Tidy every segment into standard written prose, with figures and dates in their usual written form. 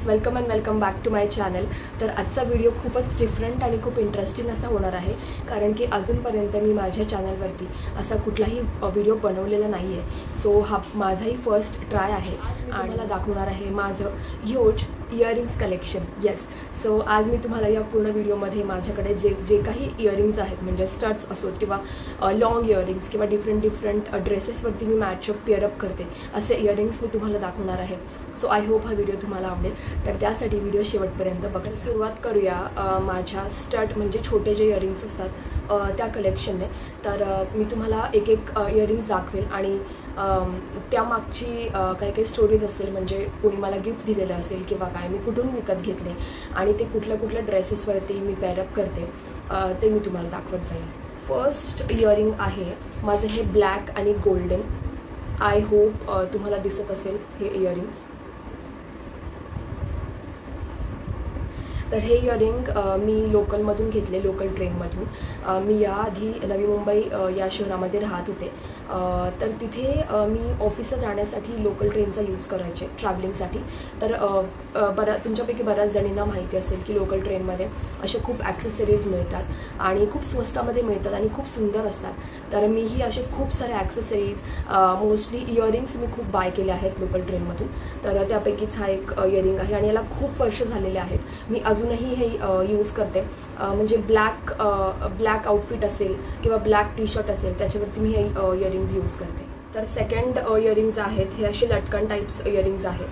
Friends, welcome and welcome back to my channel. तर आजचा video खूपच डिफरंट आणि खूप इंटरेस्टिंग असा होणार आहे, कारण की अजूनपर्यंत मी माझ्या चॅनलवरती असा कुठलाही व्हिडिओ बनवलेला नाही आहे। सो हा माझाही फर्स्ट ट्राय आहे आणि मला दाखवणार आहे माझं huge earrings collection. Yes, so आज मी तुम्हाला या पूर्ण व्हिडिओमध्ये माझ्याकडे जे काही इयरिंग्स आहेत, म्हणजे स्टड्स असोत किंवा लॉंग इयरिंग्स किंवा डिफरंट ड्रेसेसवरती मी मॅचअप पेअरअप करते असे इयरिंग्स मी तुम्हाला दाखवणार आहे। सो आय होप हा व्हिडिओ तुम्हाला आवडेल, तर त्यासाठी व्हिडिओ शेवटपर्यंत बघा। सुरुवात करूया माझ्या स्टड म्हणजे छोटे जे इयरिंग्स असतात त्या कलेक्शनने। तर मी तुम्हाला एक इयरिंग्स दाखवेल आणि त्यामागची काही स्टोरीज असेल, म्हणजे कोणी मला गिफ्ट दिलेलं असेल किंवा काय मी कुठून विकत घेतले आणि ते कुठल्या ड्रेसेसवरती मी पेअरअप करते ते मी तुम्हाला दाखवत जाईल। फर्स्ट इयरिंग आहे माझं हे ब्लॅक आणि गोल्डन। आय होप तुम्हाला दिसत असेल हे इयरिंग्स। तर हे इयरिंग मी लोकलमधून घेतले, लोकल ट्रेनमधून। मी याआधी नवी मुंबई या शहरामध्ये राहत होते, तर तिथे मी ऑफिसला जाण्यासाठी लोकल ट्रेनचा यूज करायचे ट्रॅव्हलिंगसाठी। तर तुमच्यापैकी बऱ्याच जणींना माहिती असेल की लोकल ट्रेनमध्ये असे खूप ॲक्सेसरीज मिळतात आणि खूप स्वस्तामध्ये मिळतात आणि खूप सुंदर असतात। तर मीही असे खूप सारे ॲक्सेसरीज, मोस्टली इयरिंग्स मी खूप बाय केले आहेत लोकल ट्रेनमधून। तर त्यापैकीच हा एक इयरिंग आहे आणि याला खूप वर्ष झालेले आहेत। मी अजूनही हे यूज करते, म्हणजे ब्लॅक आउटफिट असेल किंवा ब्लॅक टी शर्ट असेल त्याच्यावरती मी हे इयरिंग्स यूज करते। तर सेकंड इयरिंग्स आहेत हे असे लटकन टाईप्स इयरिंग्स आहेत।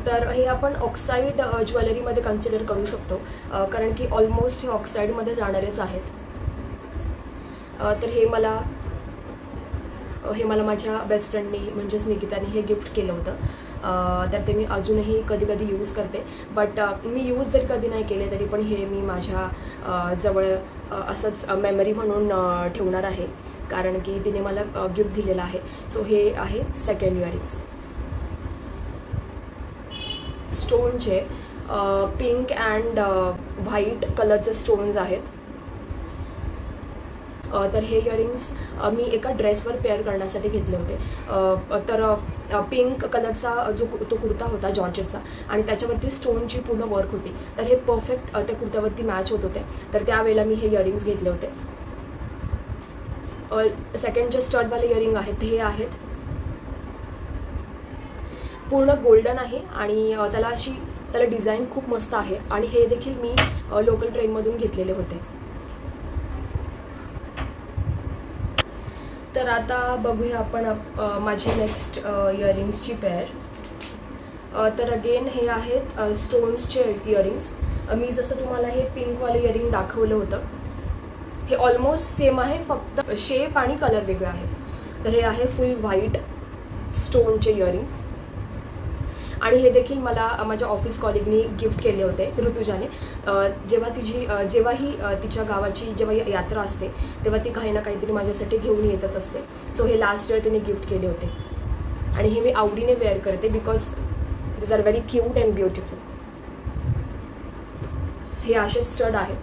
तर हे आपण ऑक्साईड ज्वेलरीमध्ये कन्सिडर करू शकतो, कारण की ऑलमोस्ट हे ऑक्साईडमध्ये जाणारेच आहेत। तर हे मला माझ्या बेस्ट फ्रेंडनी म्हणजेच निकिताने हे गिफ्ट केलं होतं। तर ते मी अजूनही कधी यूज करते, बट मी यूज जरी कधी नाही केले तरी पण हे मी माझ्या जवळ असंच मेमरी म्हणून ठेवणार आहे, कारण की तिने मला गिफ्ट दिलेलं आहे। सो हे आहे सेकंड इयरिंग्स। स्टोनचे पिंक अँड व्हाईट कलरचे स्टोन्स आहेत। तर हे इयरिंग्स मी एका ड्रेसवर पेअर करण्यासाठी घेतले होते। तर पिंक कलरचा तो कुर्ता होता जॉर्जेटचा आणि त्याच्यावरती स्टोनची पूर्ण वर्क होती, तर हे परफेक्ट त्या कुर्त्यावरती मॅच होत होते। तर त्यावेळेला मी हे इयरिंग्स घेतले होते। सेकंड जे स्टडवाले इयरिंग आहेत हे आहेत पूर्ण गोल्डन आहे आणि त्याला डिझाईन खूप मस्त आहे आणि हे देखील मी लोकल ट्रेनमधून घेतलेले होते। तर आता बघूया आपण माझी नेक्स्ट इयरिंग्सची पेअर। तर अगेन हे आहेत स्टोन्सचे इयरिंग्स। मी जसं तुम्हाला हे पिंकवाले इयरिंग दाखवलं होतं, हे ऑलमोस्ट सेम आहे, फक्त शेप आणि कलर वेगळा आहे। तर हे आहे फुल व्हाईट स्टोनचे इयरिंग्स आणि हे देखील मला माझ्या ऑफिस कॉलिगनी गिफ्ट केले होते, ऋतुजाने। जेव्हा ही तिच्या गावाची जेव्हा यात्रा असते तेव्हा ती काही ना काहीतरी माझ्यासाठी घेऊन येतच असते। सो हे लास्ट इयर तिने गिफ्ट केले होते आणि हे मी आवडीने वेअर करते, because these are very cute and beautiful. हे असे स्टड आहेत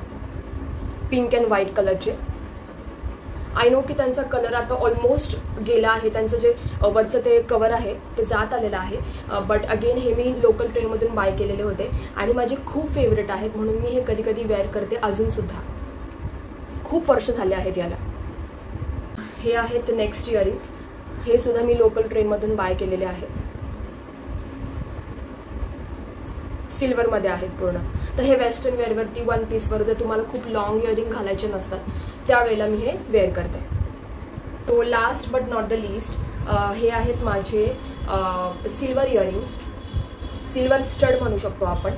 पिंक अँड व्हाईट कलरचे। आय नो की त्यांचा कलर आता ऑलमोस्ट गेला आहे, त्यांचं जे वरचं ते कवर आहे ते जात आलेलं आहे, बट अगेन हे मी लोकल ट्रेनमधून बाय केलेले होते आणि माझे खूप फेवरेट आहेत, म्हणून मी हे कधी वेअर करते अजूनसुद्धा। खूप वर्ष झाले आहेत याला। हे आहेत नेक्स्ट इयरिंग, हे सुद्धा मी लोकल ट्रेनमधून बाय केलेले आहेत। सिल्वरमध्ये आहेत पूर्ण। तर हे वेस्टर्न वेअरवरती वन पीसवर जर तुम्हाला खूप लॉंग इयरिंग घालायचे नसतात त्यावेळेला मी हे वेअर करते। तो last but not the list हे आहेत माझे सिल्वर इयरिंग्स, सिल्वर स्टड म्हणू शकतो आपण।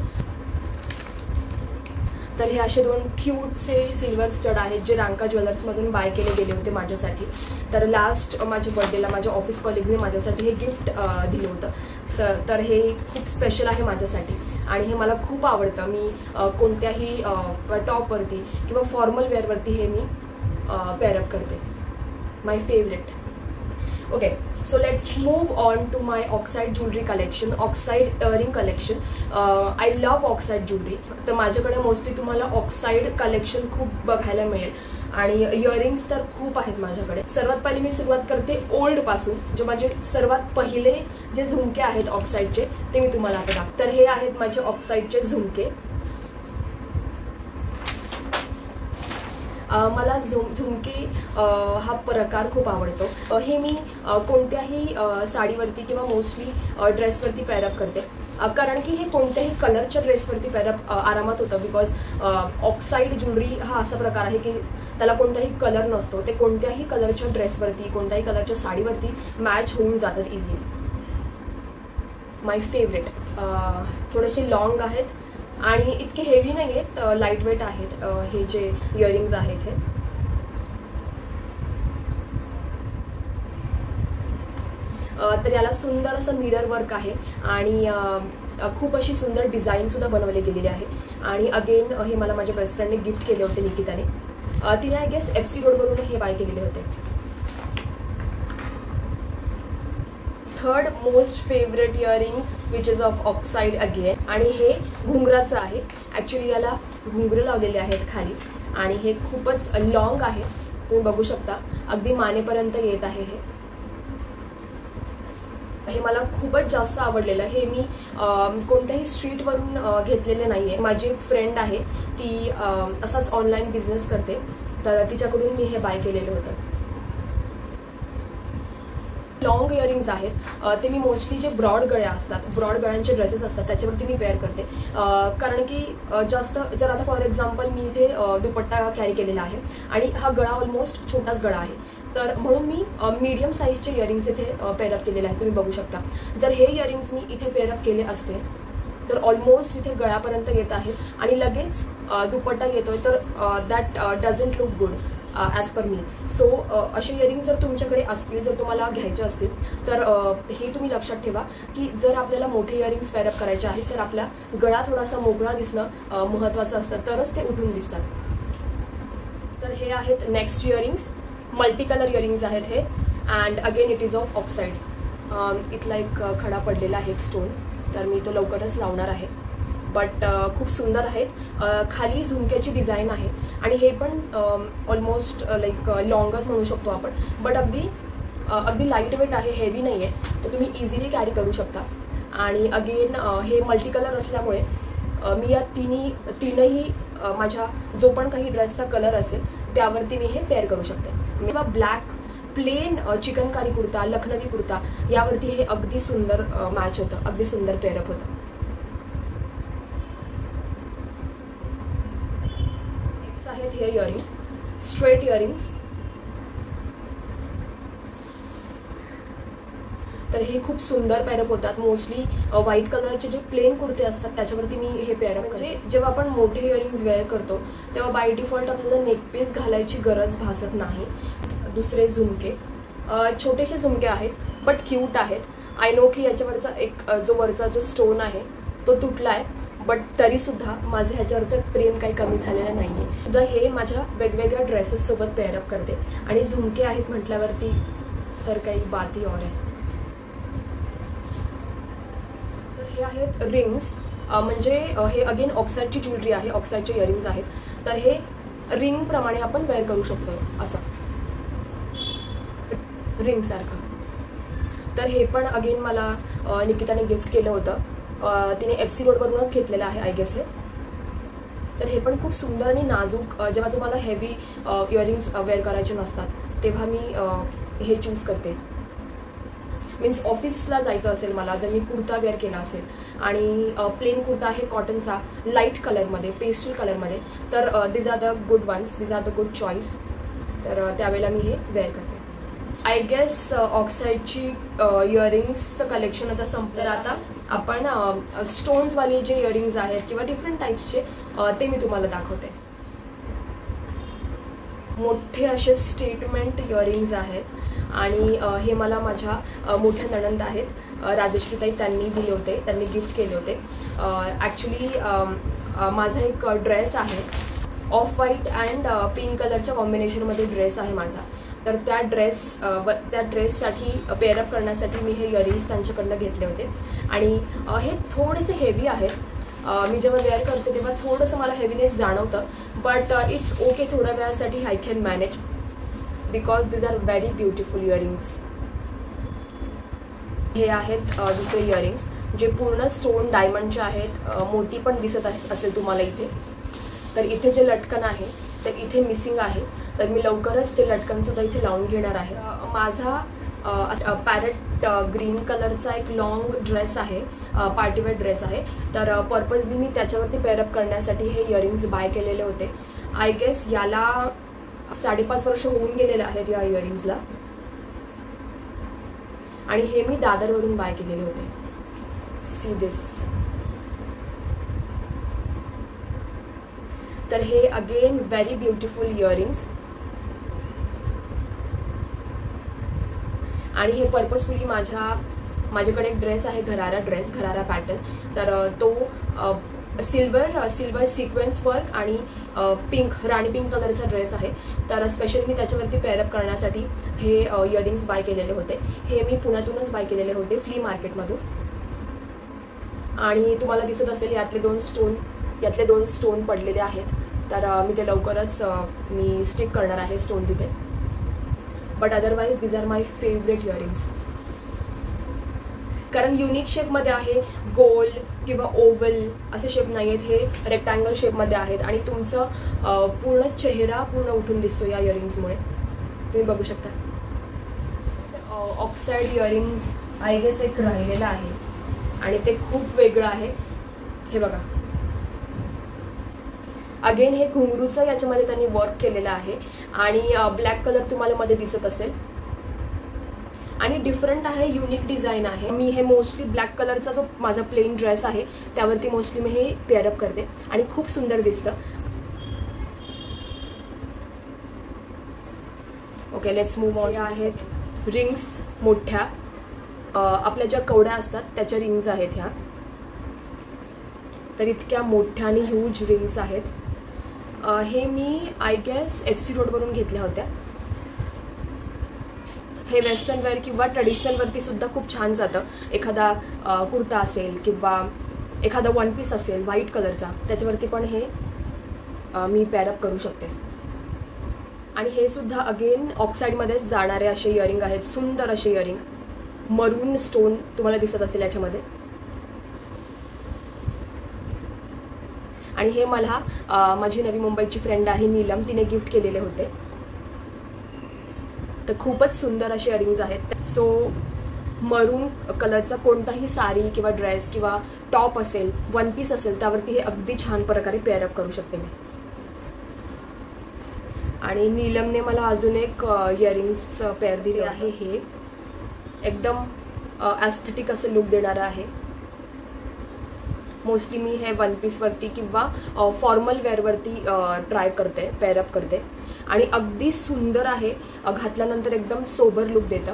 तर हे असे दोन क्यूटसे सिल्वर स्टड आहेत जे रांका ज्वेलर्समधून बाय केले गेले होते माझ्यासाठी। तर लास्ट माझ्या बर्थडेला माझ्या ऑफिस कॉलिग्सने माझ्यासाठी हे गिफ्ट दिलं होतं। तर हे खूप स्पेशल आहे माझ्यासाठी आणि हे मला खूप आवडतं। मी कोणत्याही टॉपवरती किंवा फॉर्मल वेअरवरती हे मी पेअरअप करते, माय favourite. Okay, so let's move on to my oxide jewelry collection, oxide earring collection. I love oxide jewelry. तर माझ्याकडे मोस्टली तुम्हाला ऑक्साईड कलेक्शन खूप बघायला मिळेल आणि इयरिंग्स तर खूप आहेत माझ्याकडे. सर्वात पहिली मी सुरुवात करते ओल्ड पासून. जे माझे सर्वात पहिले जे झुमके आहेत ऑक्साईडचे ते मी तुम्हाला आता दाखवते. तर हे आहेत माझे ऑक्साईडचे झुमके. मला झुमके हा प्रकार खूप आवडतो. हे मी कोणत्याही साडीवरती किंवा मोस्टली ड्रेसवरती पेअरअप करते, कारण की हे कोणत्याही कलरच्या ड्रेसवरती पेअरअप आरामात होतं. बिकॉज ऑक्साईड ज्वेलरी हा असा प्रकार आहे की त्याला कोणताही कलर नसतो. ते कोणत्याही कलरच्या ड्रेसवरती, कोणत्याही कलरच्या साडीवरती मॅच होऊन जातात इझिली. माय फेवरेट. थोडेसे लॉंग आहेत आणि इतके हेवी नाही आहेत, लाईट वेट आहेत हे जे इयरिंग्स आहेत हे. तर याला सुंदर असं मिरर वर्क आहे आणि खूप अशी सुंदर डिझाईन सुद्धा बनवली गेलेली आहे. आणि अगेन हे मला माझ्या बेस्ट फ्रेंडने गिफ्ट केले होते, निकिताने. तिने आय गेस FC रोडवरून हे बाय केलेले होते. Third most favourite earring which is of oxide again, आणि हे घुंगराचं आहे. ॲक्च्युली याला घुंगरं लावलेले आहेत खाली आणि हे खूपच लॉंग आहे. तुम्ही बघू शकता अगदी मानेपर्यंत येत आहे. हे मला खूपच जास्त आवडलेलं. हे मी कोणत्याही स्ट्रीटवरून घेतलेले नाही आहे. माझी एक फ्रेंड आहे, ती असाच ऑनलाईन बिझनेस करते, तर तिच्याकडून मी हे बाय केलेलं होतं. लॉंग इयरिंग्स आहेत ते मी मोस्टली जे ब्रॉड गळ्या असतात, ब्रॉड गळ्यांचे ड्रेसेस असतात त्याच्यावरती मी पेअर करते. कारण की जास्त जर आता फॉर एक्झाम्पल मी इथे दुपट्टा कॅरी केलेला आहे आणि हा गळा ऑलमोस्ट छोटाच गळा आहे, तर म्हणून मी मीडियम साईजचे इयरिंग्स इथे पेअरअप केलेले आहेत. तुम्ही बघू शकता. जर हे इयरिंग्स मी इथे पेअरअप केले असते तर ऑलमोस्ट इथे गळ्यापर्यंत येत आहे आणि लगेच दुपट्टा येतोय, तर that doesn't look good as per me. So असे इयरिंग्स जर तुमच्याकडे असतील, जर तुम्हाला घ्यायचे असतील, तर हे तुम्ही लक्षात ठेवा की जर आपल्याला मोठे इयरिंग्स पेअरअप करायचे आहेत तर आपला गळा थोडासा मोकळा दिसणं महत्त्वाचं असतं, तरच ते उठून दिसतात. तर हे आहेत next earrings. Multi colour earrings आहेत हे, and again it is of oxide. इथला एक खडा पडलेला आहे, एक स्टोन, तर मी तो लवकरच लावणार आहे. बट खूप सुंदर आहेत. खाली झुमक्याची डिझाईन आहे आणि हे पण ऑलमोस्ट लाईक लॉंगच म्हणू शकतो आपण. बट अगदी लाईट वेट आहे, हेवी नाही आहे, तर तुम्ही इझिली कॅरी करू शकता. आणि अगेन हे मल्टी कलर असल्यामुळे मी या तीनही माझ्या जो पण काही ड्रेसचा कलर असेल त्यावरती मी हे पेअर करू शकते. किंवा ब्लॅक प्लेन चिकनकारी कुर्ता, लखनवी कुर्ता यावरती हे अगदी सुंदर मॅच होतं, अगदी सुंदर पेअरअप होतं. नेक्स्ट आहेत हे इयरिंग्स, स्ट्रेट इयरिंग्स. तर हे खूप सुंदर पेअरअप होतात. मोस्टली व्हाईट कलरचे जे प्लेन कुर्ते असतात त्याच्यावरती मी हे पेअरअप. म्हणजे जेव्हा आपण मोठे इयरिंग्स वेअर करतो तेव्हा बाय डिफॉल्ट आपल्याला नेकपीस घालायची गरज भासत नाही. दुसरे झुमके छोटेसे झुमके आहेत बट क्यूट आहेत. आय नो की याच्यावरचा एक जो वरचा जो स्टोन आहे तो तुटला आहे, बट तरीसुद्धा माझं ह्याच्यावरचं प्रेम काही कमी झालेलं नाही आहे. सुद्धा हे माझ्या वेगवेगळ्या ड्रेसेससोबत पेअरअप करते. आणि झुमके आहेत म्हटल्यावरती तर काही बाती और आहे. तर हे आहेत रिंग्स. म्हणजे हे अगेन ऑक्साईडची ज्वेलरी आहे, ऑक्साईडचे इयरिंग्स आहेत. तर हे रिंगप्रमाणे आपण वेअर करू शकतो असं रिंगसारखं. तर हे पण अगेन मला निकिताने गिफ्ट केलं होतं. तिने FC रोडवरूनच घेतलेलं आहे आय गेस हे. तर हे पण खूप सुंदर आणि नाजूक. जेव्हा तुम्हाला हेवी इयरिंग्स वेअर करायचे नसतात तेव्हा मी हे चूज करते. मीन्स ऑफिसला जायचं असेल मला, जर मी कुर्ता वेअर केला असेल आणि प्लेन कुर्ता आहे कॉटनचा लाईट कलरमध्ये, पेस्टल कलरमध्ये, तर these are the good ones, these are the good choice. तर त्यावेळेला मी हे वेअर करते. आय गेस ऑक्साईडची इयरिंग्सचं कलेक्शन आता संपतं. तर आता आपण स्टोन्सवाले जे इयरिंग्स आहेत किंवा डिफरंट टाईप्सचे ते मी तुम्हाला दाखवते. मोठे असे स्टेटमेंट इयरिंग्स आहेत आणि हे मला माझ्या मोठ्या नणंद आहेत राजश्रीताई, त्यांनी दिले होते, त्यांनी गिफ्ट केले होते. ॲक्च्युली माझा एक ड्रेस आहे ऑफ व्हाईट अँड पिंक कलरच्या कॉम्बिनेशनमध्ये ड्रेस आहे माझा. तर त्या ड्रेससाठी पेअरअप करण्यासाठी मी हे इयरिंग्स त्यांच्याकडनं घेतले होते. आणि हे थोडेसे हेवी आहेत. मी जेव्हा वेअर करते तेव्हा थोडंसं मला हेवीनेस जाणवतं, बट इट्स ओके. थोड्या वेळासाठी I can manage because these are very beautiful earrings. हे आहेत दुसरे इयरिंग्स जे पूर्ण स्टोन डायमंडचे आहेत. मोती पण दिसत असेल तुम्हाला इथे. तर इथे जे लटकन आहे तर इथे मिसिंग आहे, तर मी लवकरच ते लटकनसुद्धा इथे लावून घेणार आहे. माझा पॅरेट ग्रीन कलरचा एक लॉंग ड्रेस आहे, पार्टीवेअर ड्रेस आहे. तर पर्पजली मी त्याच्यावरती पेअरअप करण्यासाठी हे इयरिंग्स बाय केलेले होते. आय गेस याला 5.5 वर्ष होऊन गेलेले आहेत या इयरिंग्सला. आणि हे मी दादरवरून बाय केलेले होते. See this. तर हे अगेन व्हेरी ब्युटिफुल इयरिंग्स. आणि हे पर्पजफुली माझ्याकडे एक ड्रेस आहे, घरारा पॅटर्न. तर तो सिल्वर सिक्वेन्स वर्क आणि राणी पिंक कलरचा ड्रेस आहे. तर स्पेशली मी त्याच्यावरती पेअरअप करण्यासाठी हे इयरिंग्स बाय केलेले होते. हे मी पुण्यातूनच बाय केलेले होते, फ्ली मार्केटमधून. आणि तुम्हाला दिसत असेल यातले दोन स्टोन पडलेले आहेत. तर मी ते लवकरच मी स्टिक करणार आहे स्टोन तिथे. But otherwise these are my favourite earrings. कारण युनिक शेपमध्ये आहे, गोल किंवा ओव्हल असे शेप नाही आहेत, हे रेक्टँगल शेपमध्ये आहेत. आणि तुमचं पूर्ण चेहरा पूर्ण उठून दिसतो या इयरिंग्समुळे, तुम्ही बघू शकता. ऑक्साईड इयरिंग्स आय गेस एक राहिलेलं आहे आणि ते खूप वेगळं आहे. हे बघा, अगेन हे घुंगरूचं याच्यामध्ये त्यांनी वर्क केलेलं आहे आणि ब्लॅक कलर तुम्हाला मध्ये दिसत असेल. आणि डिफरंट आहे, युनिक डिझाईन आहे. मी हे मोस्टली ब्लॅक कलरचा जो माझा प्लेन ड्रेस आहे त्यावरती मोस्टली मी हे पेअरअप करते आणि खूप सुंदर दिसतं. Okay, let's move on. आहेत रिंग्स मोठ्या, आपल्या ज्या कवड्या असतात त्याच्या रिंग्स आहेत ह्या. तर इतक्या मोठ्या आणि ह्यूज रिंग्स आहेत. हे मी आय गेस FC रोडवरून घेतल्या होत्या. हे वेस्टर्न वेअर किंवा ट्रेडिशनलवरती सुद्धा खूप छान जातं. एखादा कुर्ता असेल किंवा एखादा वन पीस असेल व्हाईट कलरचा, त्याच्यावरती पण हे मी पेअरअप करू शकते. आणि हे सुद्धा अगेन ऑक्साईडमध्येच जाणारे असे इयरिंग आहेत, सुंदर असे इयरिंग. मरून स्टोन तुम्हाला दिसत असेल याच्यामध्ये. आणि हे मला माझी नवी मुंबईची फ्रेंड आहे नीलम, तिने गिफ्ट केलेले होते. तर खूपच सुंदर असे इयरिंग्स आहेत. सो मरून कलरचा कोणताही साडी किंवा ड्रेस किंवा टॉप असेल, वन पीस असेल, त्यावरती हे अगदी छान प्रकारे पेअरअप करू शकते मी. आणि नीलमने मला अजून एक इयरिंग्सचं पेअर दिले आहे. हे एकदम ॲस्थेटिक असं लुक देणारं आहे. मोस्टली मी हे वन पीसवरती किंवा फॉर्मल वेअरवरती ट्राय करते, पेअरअप करते. आणि अगदी सुंदर आहे, घातल्यानंतर एकदम सोबर लुक देतं.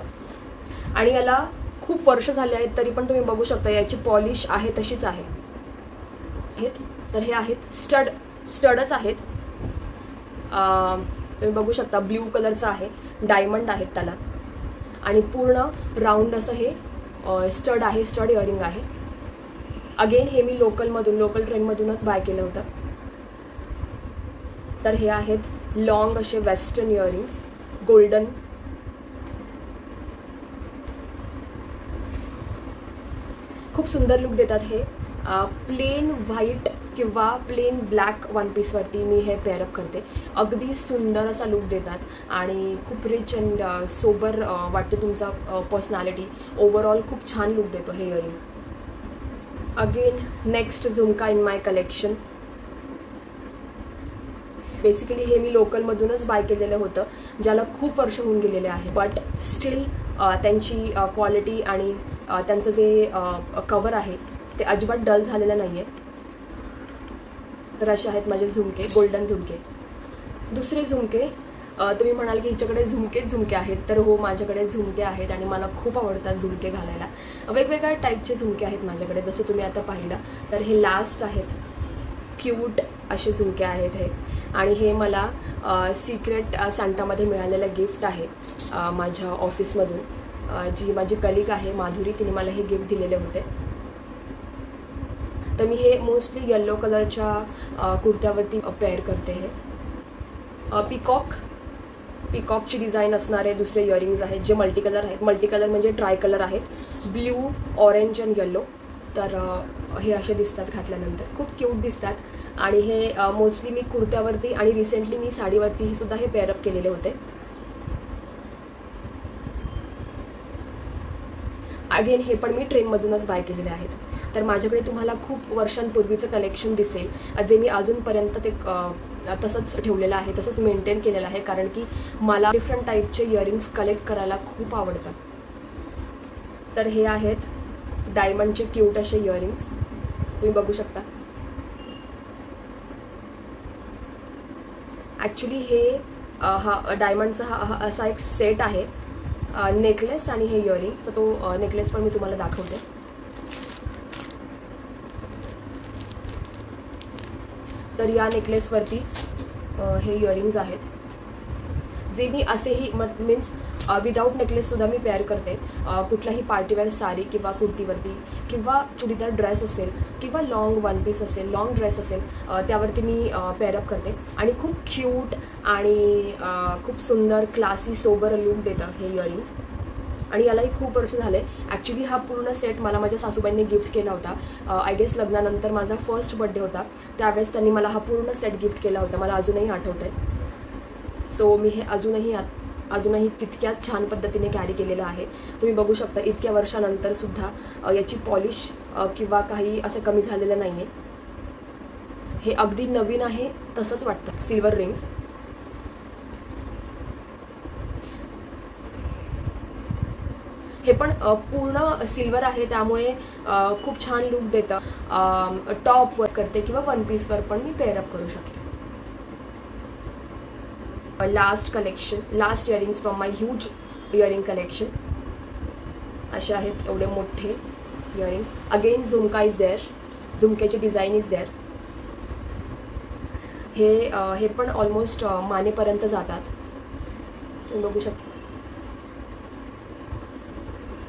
आणि याला खूप वर्ष झाले आहेत तरी पण तुम्ही बघू शकता याची पॉलिश आहे तशीच आहे. तर हे आहेत स्टडच आहेत. तुम्ही बघू शकता ब्ल्यू कलरचं आहे, डायमंड आहेत त्याला. आणि पूर्ण राऊंड असं हे स्टड आहे, स्टड इयरिंग आहे. अगेन हे मी लोकल ट्रेनमधूनच बाय केलं होतं. तर हे आहेत लॉंग असे वेस्टर्न इयरिंग्स, गोल्डन. खूप सुंदर लुक देतात हे. प्लेन व्हाईट किंवा प्लेन ब्लॅक वन पीसवरती मी हे पेअरअप करते. अगदी सुंदर असा लुक देतात आणि खूप रिच अँड सोबर वाटते तुमचा पर्सनॅलिटी. ओव्हरऑल खूप छान लुक देतो हे इयरिंग. अगेन नेक्स्ट झुमका इन माय कलेक्शन. बेसिकली हे मी लोकलमधूनच बाय केलेलं होतं, ज्याला खूप वर्ष होऊन गेलेले आहे. बट स्टील त्यांची क्वालिटी आणि त्यांचं जे कवर आहे ते अजिबात डल झालेलं नाही आहे. तर असे आहेत माझे झुमके, गोल्डन झुमके. दुसरे झुमके, तुम्ही म्हणाल की हिच्याकडे झुमके आहेत. तर हो, माझ्याकडे झुमके आहेत आणि मला खूप आवडतात झुमके घालायला. वेगवेगळ्या टाईपचे झुमके आहेत माझ्याकडे, जसं तुम्ही आता पाहिलं. तर हे लास्ट आहेत, क्यूट असे झुमके आहेत हे. आणि हे मला सिक्रेट सांटामध्ये मिळालेलं गिफ्ट आहे माझ्या ऑफिसमधून। जी माझी कलिग आहे माधुरी, तिने मला हे गिफ्ट दिलेले होते। तर मी हे मोस्टली येलो कलरच्या कुर्त्यावरती पेअर करते। हे पिकॉकची डिझाईन असणारे दुसरे इयरिंग्स आहेत जे मल्टी कलर आहेत। मल्टी कलर म्हणजे ट्राय कलर आहेत, ब्ल्यू, ऑरेंज अँड येलो। तर हे असे दिसतात घातल्यानंतर, खूप क्यूट दिसतात। आणि हे मोस्टली मी कुर्त्यावरती आणि रिसेंटली मी साडीवरती सुद्धा हे पेअरअप केलेले होते। अगेन हे पण मी ट्रेनमधूनच बाय केलेले आहेत। तर माझ्याकडे तुम्हाला खूप वर्षांपूर्वीचं कलेक्शन दिसेल, जे मी अजूनपर्यंत ते तसंच ठेवलेलं आहे, तसंच मेंटेन केलेलं आहे, कारण की मला डिफरंट टाईपचे इयरिंग्स कलेक्ट करायला खूप आवडतात। तर हे आहेत डायमंडचे क्यूट असे इयरिंग्स, तुम्ही बघू शकता। ॲक्च्युली हे हा डायमंडचा हा असा एक सेट आहे, नेकलेस आणि हे इयरिंग्स। तर तो नेकलेस पण मी तुम्हाला दाखवते। तर या नेकलेसवरती हे इयरिंग्स आहेत, जे मी असेही मीन्स विदाऊट नेकलेससुद्धा मी पेअर करते। कुठल्याही पार्टीवेअर साडी किंवा कुर्तीवरती किंवा चुडीदार ड्रेस असेल किंवा लॉंग वन पीस असेल, लॉंग ड्रेस असेल, त्यावरती मी पेअरअप करते आणि खूप क्यूट आणि खूप सुंदर क्लासी सोबर लुक देतं हे इयरिंग्स। आणि यालाही खूप वर्ष झाले। ॲक्च्युली हा पूर्ण सेट मला माझ्या सासूबाईंनी गिफ्ट केला होता। आय गेस लग्नानंतर माझा फर्स्ट बड्डे होता, त्यावेळेस त्यांनी मला हा पूर्ण सेट गिफ्ट केला होता, मला अजूनही आठवतं आहे। सो मी हे अजूनही तितक्याच छान पद्धतीने कॅरी केलेलं आहे। तुम्ही बघू शकता इतक्या वर्षानंतरसुद्धा याची पॉलिश किंवा काही असं कमी झालेलं नाही आहे। हे अगदी नवीन आहे तसंच वाटतं। सिल्वर रिंग्स, हे पण पूर्ण सिल्वर आहे, त्यामुळे खूप छान लुक देतं। टॉपवर करते किंवा वन पीसवर पण मी पेअरअप करू शकते। Last earrings from my huge earring collection असे आहेत, एवढे मोठे earrings. Again jhumka is there, झुमक्याची डिझाईन इज देअर। हे पण ऑलमोस्ट मानेपर्यंत जातात, तुम्ही बघू शकता।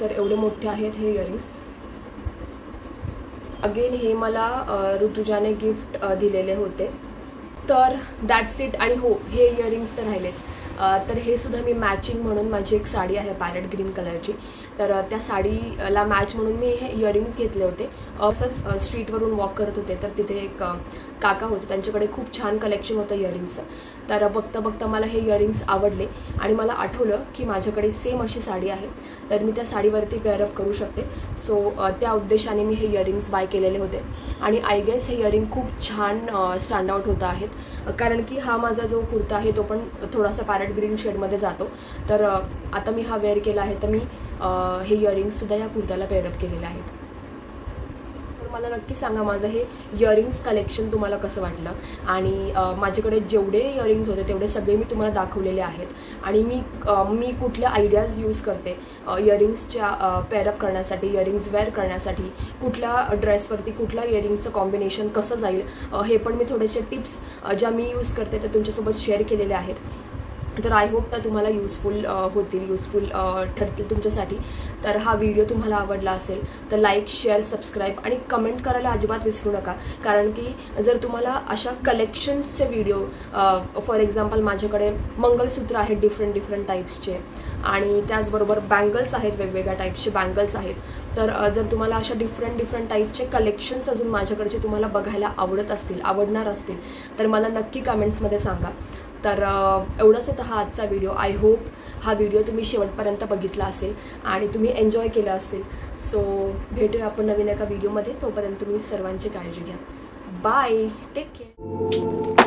तर एवढे मोठे आहेत हे इयरिंग्स। अगेन हे मला ऋतुजाने गिफ्ट दिलेले होते। तर दॅट्स इट। आणि हो, हे इयरिंग्स तर राहिलेच। तर हे सुद्धा मी मॅचिंग म्हणून, माझी एक साडी आहे पॅरेट ग्रीन कलरची, तर त्या साडीला मॅच म्हणून मी हे इयरिंग्स घेतले होते। असंच स्ट्रीटवरून वॉक करत होते, तर तिथे एक काका होते, त्यांच्याकडे खूप छान कलेक्शन होतं इयरिंग्सचं। तर बघता बघता मला हे इयरिंग्स आवडले आणि मला आठवलं की माझ्याकडे सेम अशी साडी आहे, तर मी त्या साडीवरती पेअरअप करू शकते। सो त्या उद्देशाने मी हे इयरिंग्स बाय केलेले होते। आणि आय गेस हे इयरिंग खूप छान स्टँड आउट होत आहेत, कारण की हा माझा जो कुर्ता आहे तो पण थोडासा पॅरेट ग्रीन शेडमध्ये जातो। तर आता मी हा वेअर केला आहे, तर मी हे इयरिंग्ससुद्धा या कुर्त्याला पेअरअप केलेले आहेत। तर मला नक्की सांगा माझं हे इयरिंग्स कलेक्शन तुम्हाला कसं वाटलं। आणि माझ्याकडे जेवढे इयरिंग्स होते तेवढे सगळे मी तुम्हाला दाखवलेले आहेत। आणि मी कुठल्या आयडियाज यूज करते इयरिंग्सच्या पेअरअप करण्यासाठी, इयरिंग्स वेअर करण्यासाठी, कुठल्या ड्रेसवरती कुठल्या इयरिंग्सचं कॉम्बिनेशन कसं जाईल, हे पण मी थोडेसे टिप्स ज्या मी यूज करते ते तुमच्यासोबत शेअर केलेले आहेत। तर आय होप तर तुम्हाला यूजफुल ठरतील तुमच्यासाठी। तर हा व्हिडिओ तुम्हाला आवडला असेल तर लाईक, शेअर, सबस्क्राईब आणि कमेंट करायला अजिबात विसरू नका, कारण की जर तुम्हाला अशा कलेक्शन्सचे व्हिडिओ, फॉर एक्झाम्पल माझ्याकडे मंगलसूत्र आहेत डिफरंट टाईप्सचे, आणि त्याचबरोबर बँगल्स आहेत, वेगवेगळ्या टाईप्सचे बँगल्स आहेत। तर जर तुम्हाला अशा डिफरंट टाईपचे कलेक्शन्स अजून माझ्याकडचे तुम्हाला बघायला आवडणार असतील तर मला नक्की कमेंट्समध्ये सांगा। तर एवढंच होतं हा आजचा व्हिडिओ। आय होप हा व्हिडिओ तुम्ही शेवटपर्यंत बघितला असेल आणि तुम्ही एन्जॉय केलं असेल। सो भेटूया आपण नवीन एका व्हिडिओमध्ये, तोपर्यंत तुम्ही सर्वांची काळजी घ्या। Bye, take care.